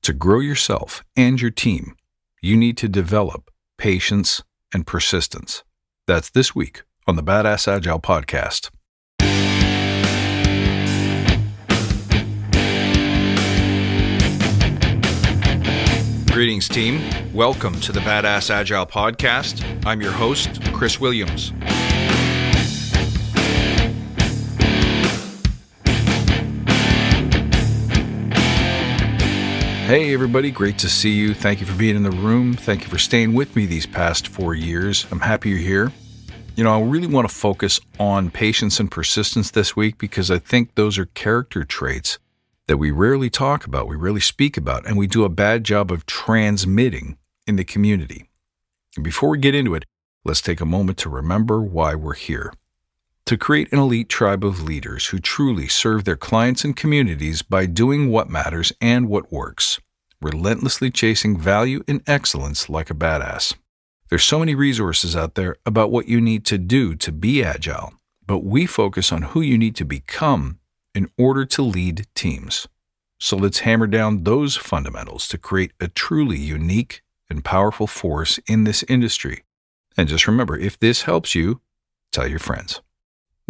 To grow yourself and your team, you need to develop patience and persistence. That's this week on the Badass Agile podcast. Greetings, team. Welcome to the Badass Agile podcast. I'm your host, Chris Williams. Hey everybody, great to see you. Thank you for being in the room. Thank you for staying with me these past 4 years. I'm happy you're here. I really want to focus on patience and persistence this week because I think those are character traits that we rarely talk about, we rarely speak about, and we do a bad job of transmitting in the community. And before we get into it, let's take a moment to remember why we're here. To create an elite tribe of leaders who truly serve their clients and communities by doing what matters and what works, relentlessly chasing value and excellence like a badass. There's so many resources out there about what you need to do to be agile, but we focus on who you need to become in order to lead teams. So let's hammer down those fundamentals to create a truly unique and powerful force in this industry. And just remember, if this helps you, tell your friends.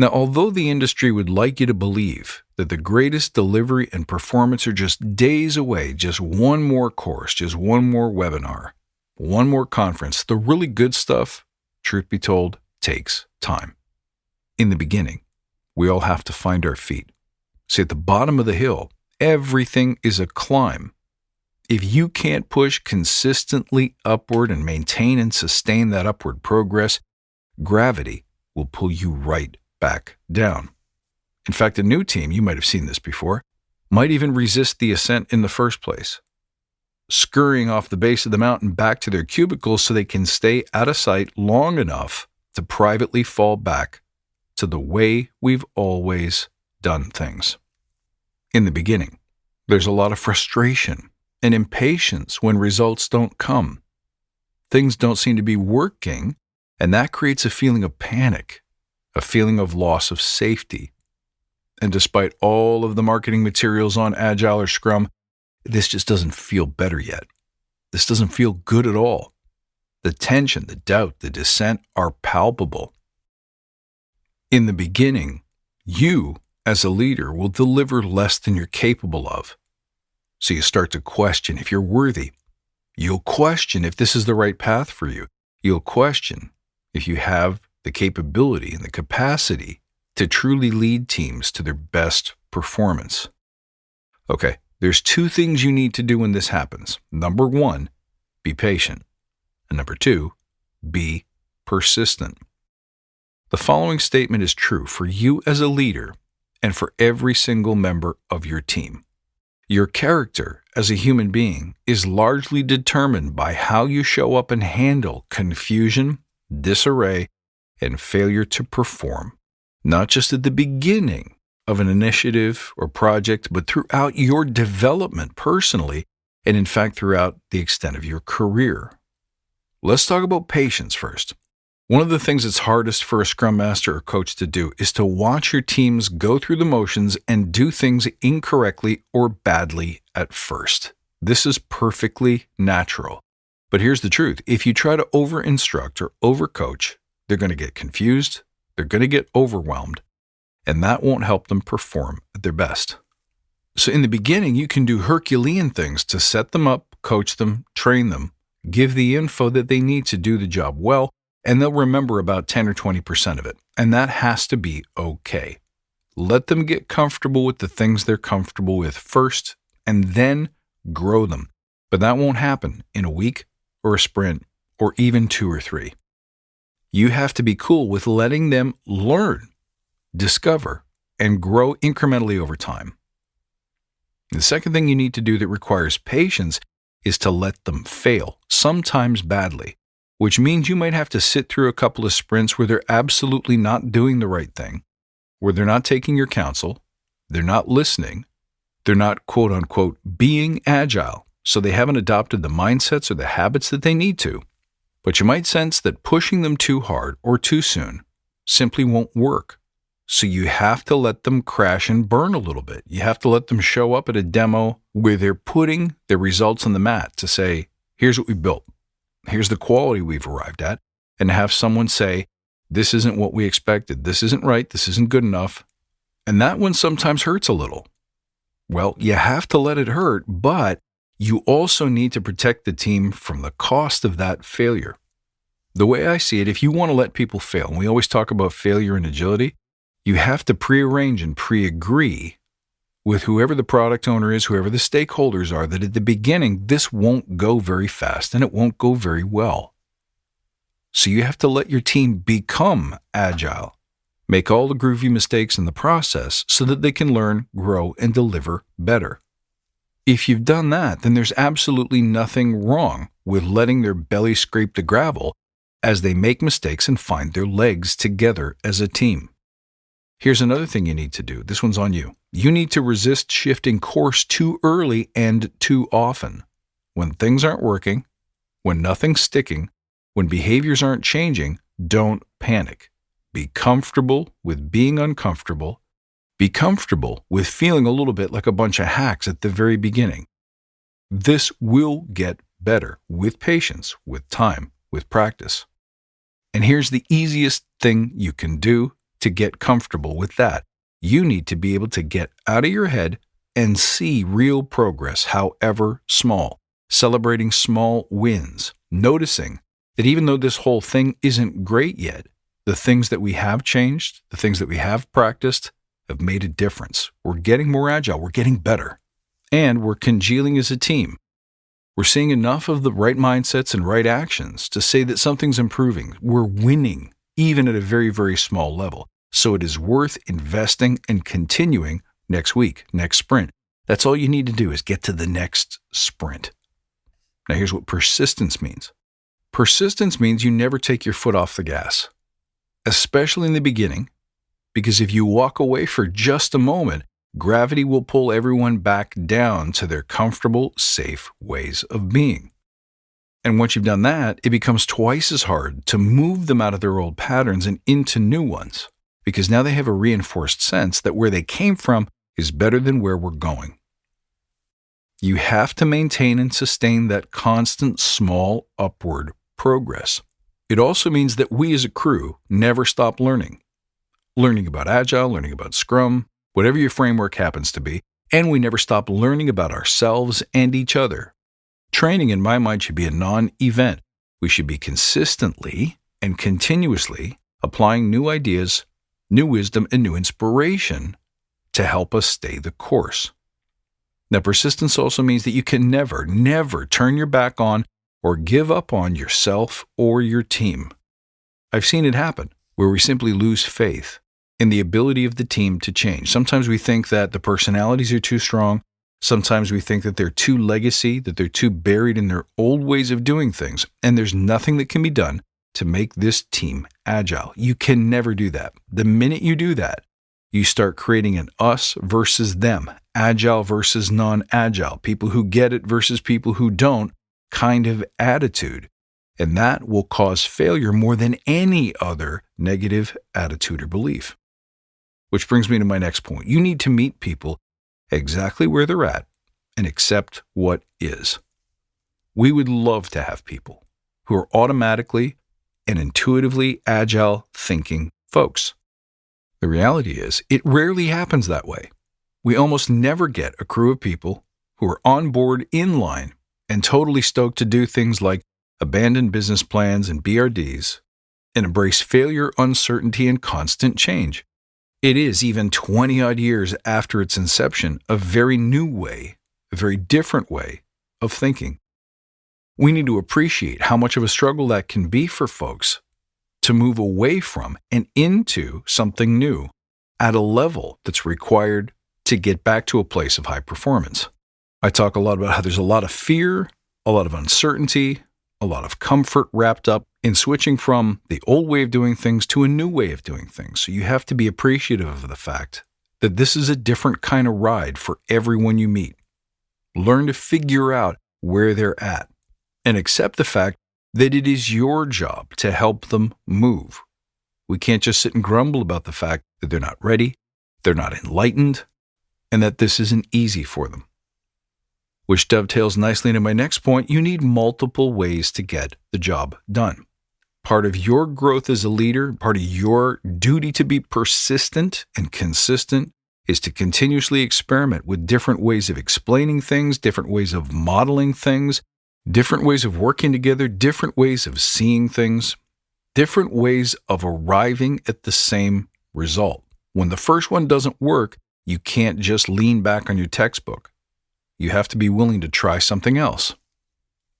Now, although the industry would like you to believe that the greatest delivery and performance are just days away, just one more course, just one more webinar, one more conference, the really good stuff, truth be told, takes time. In the beginning, we all have to find our feet. See, at the bottom of the hill, everything is a climb. If you can't push consistently upward and maintain and sustain that upward progress, gravity will pull you right back down. In fact, a new team, you might have seen this before, might even resist the ascent in the first place, scurrying off the base of the mountain back to their cubicles so they can stay out of sight long enough to privately fall back to the way we've always done things. In the beginning, there's a lot of frustration and impatience when results don't come. Things don't seem to be working, and that creates a feeling of panic, a feeling of loss of safety. And despite all of the marketing materials on Agile or Scrum, this just doesn't feel better yet. This doesn't feel good at all. The tension, the doubt, the dissent are palpable. In the beginning, you, as a leader, will deliver less than you're capable of. So you start to question if you're worthy. You'll question if this is the right path for you. You'll question if you have the capability and the capacity to truly lead teams to their best performance. Okay, there's two things you need to do when this happens. Number one, be patient. And number two, be persistent. The following statement is true for you as a leader and for every single member of your team. Your character as a human being is largely determined by how you show up and handle confusion, disarray, and failure to perform, not just at the beginning of an initiative or project, but throughout your development personally, and in fact throughout the extent of your career. Let's talk about patience first. One of the things that's hardest for a Scrum Master or coach to do is to watch your teams go through the motions and do things incorrectly or badly at first. This is perfectly natural. But here's the truth. If you try to over-instruct or over-coach, they're going to get confused, they're going to get overwhelmed, and that won't help them perform at their best. So in the beginning, you can do Herculean things to set them up, coach them, train them, give the info that they need to do the job well, and they'll remember about 10 or 20% of it. And that has to be okay. Let them get comfortable with the things they're comfortable with first, and then grow them. But that won't happen in a week or a sprint or even 2 or 3. You have to be cool with letting them learn, discover, and grow incrementally over time. The second thing you need to do that requires patience is to let them fail, sometimes badly, which means you might have to sit through a couple of sprints where they're absolutely not doing the right thing, where they're not taking your counsel, they're not listening, they're not quote-unquote being agile, so they haven't adopted the mindsets or the habits that they need to. But you might sense that pushing them too hard or too soon simply won't work. So you have to let them crash and burn a little bit. You have to let them show up at a demo where they're putting their results on the mat to say, here's what we built. Here's the quality we've arrived at. And have someone say, this isn't what we expected. This isn't right. This isn't good enough. And that one sometimes hurts a little. Well, you have to let it hurt, but you also need to protect the team from the cost of that failure. The way I see it, if you want to let people fail, and we always talk about failure and agility, you have to prearrange and pre-agree with whoever the product owner is, whoever the stakeholders are, that at the beginning, this won't go very fast and it won't go very well. So you have to let your team become agile, make all the groovy mistakes in the process so that they can learn, grow, and deliver better. If you've done that, then there's absolutely nothing wrong with letting their belly scrape the gravel as they make mistakes and find their legs together as a team. Here's another thing you need to do. This one's on you. You need to resist shifting course too early and too often. When things aren't working, when nothing's sticking, when behaviors aren't changing, don't panic. Be comfortable with being uncomfortable. Be comfortable with feeling a little bit like a bunch of hacks at the very beginning. This will get better with patience, with time, with practice. And here's the easiest thing you can do to get comfortable with that. You need to be able to get out of your head and see real progress, however small, celebrating small wins, noticing that even though this whole thing isn't great yet, the things that we have changed, the things that we have practiced, have made a difference. We're getting more agile, we're getting better, and we're congealing as a team. We're seeing enough of the right mindsets and right actions to say that something's improving. We're winning, even at a very, very small level. So it is worth investing and continuing next week, next sprint. That's all you need to do is get to the next sprint. Now here's what persistence means. Persistence means you never take your foot off the gas, especially in the beginning, because if you walk away for just a moment, gravity will pull everyone back down to their comfortable, safe ways of being. And once you've done that, it becomes twice as hard to move them out of their old patterns and into new ones, because now they have a reinforced sense that where they came from is better than where we're going. You have to maintain and sustain that constant small upward progress. It also means that we as a crew never stop learning. Learning about Agile, learning about Scrum, whatever your framework happens to be, and we never stop learning about ourselves and each other. Training, in my mind, should be a non-event. We should be consistently and continuously applying new ideas, new wisdom, and new inspiration to help us stay the course. Now, persistence also means that you can never turn your back on or give up on yourself or your team. I've seen it happen where we simply lose faith in the ability of the team to change. Sometimes we think that the personalities are too strong. Sometimes we think that they're too legacy, that they're too buried in their old ways of doing things, and there's nothing that can be done to make this team agile. You can never do that. The minute you do that, you start creating an us versus them, agile versus non-agile, people who get it versus people who don't kind of attitude. And that will cause failure more than any other negative attitude or belief. Which brings me to my next point. You need to meet people exactly where they're at and accept what is. We would love to have people who are automatically and intuitively agile thinking folks. The reality is, it rarely happens that way. We almost never get a crew of people who are on board in line and totally stoked to do things like abandon business plans and BRDs and embrace failure, uncertainty, and constant change. It is, even 20-odd years after its inception, a very new way, a very different way of thinking. We need to appreciate how much of a struggle that can be for folks to move away from and into something new at a level that's required to get back to a place of high performance. I talk a lot about how there's a lot of fear, a lot of uncertainty, a lot of comfort wrapped up in switching from the old way of doing things to a new way of doing things. So you have to be appreciative of the fact that this is a different kind of ride for everyone you meet. Learn to figure out where they're at and accept the fact that it is your job to help them move. We can't just sit and grumble about the fact that they're not ready, they're not enlightened, and that this isn't easy for them. Which dovetails nicely into my next point. You need multiple ways to get the job done. Part of your growth as a leader, part of your duty to be persistent and consistent is to continuously experiment with different ways of explaining things, different ways of modeling things, different ways of working together, different ways of seeing things, different ways of arriving at the same result. When the first one doesn't work, you can't just lean back on your textbook. You have to be willing to try something else.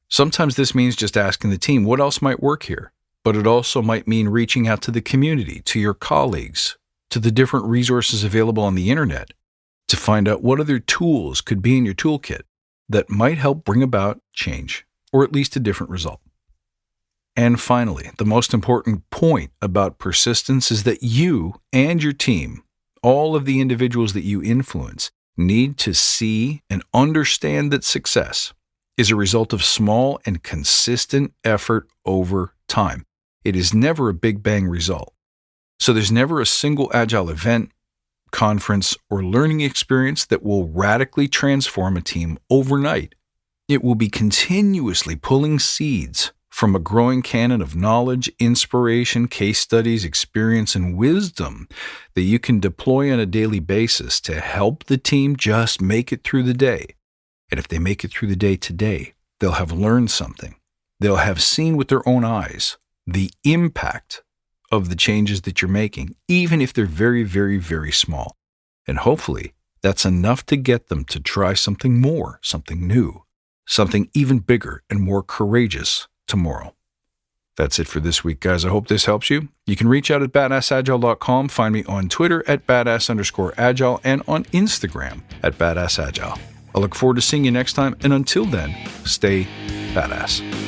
Sometimes this means just asking the team what else might work here, but it also might mean reaching out to the community, to your colleagues, to the different resources available on the internet to find out what other tools could be in your toolkit that might help bring about change, or at least a different result. And finally, the most important point about persistence is that you and your team, all of the individuals that you influence, need to see and understand that success is a result of small and consistent effort over time. It is never a big bang result. So there's never a single Agile event, conference, or learning experience that will radically transform a team overnight. It will be continuously pulling seeds from a growing canon of knowledge, inspiration, case studies, experience, and wisdom that you can deploy on a daily basis to help the team just make it through the day. And if they make it through the day today, they'll have learned something. They'll have seen with their own eyes the impact of the changes that you're making, even if they're very, very, very small. And hopefully, that's enough to get them to try something more, something new, something even bigger and more courageous tomorrow. That's it for this week, guys. I hope this helps you. You can reach out at badassagile.com, find me on Twitter at badass_agile, and on Instagram at badassagile. I look forward to seeing you next time, and until then, stay badass.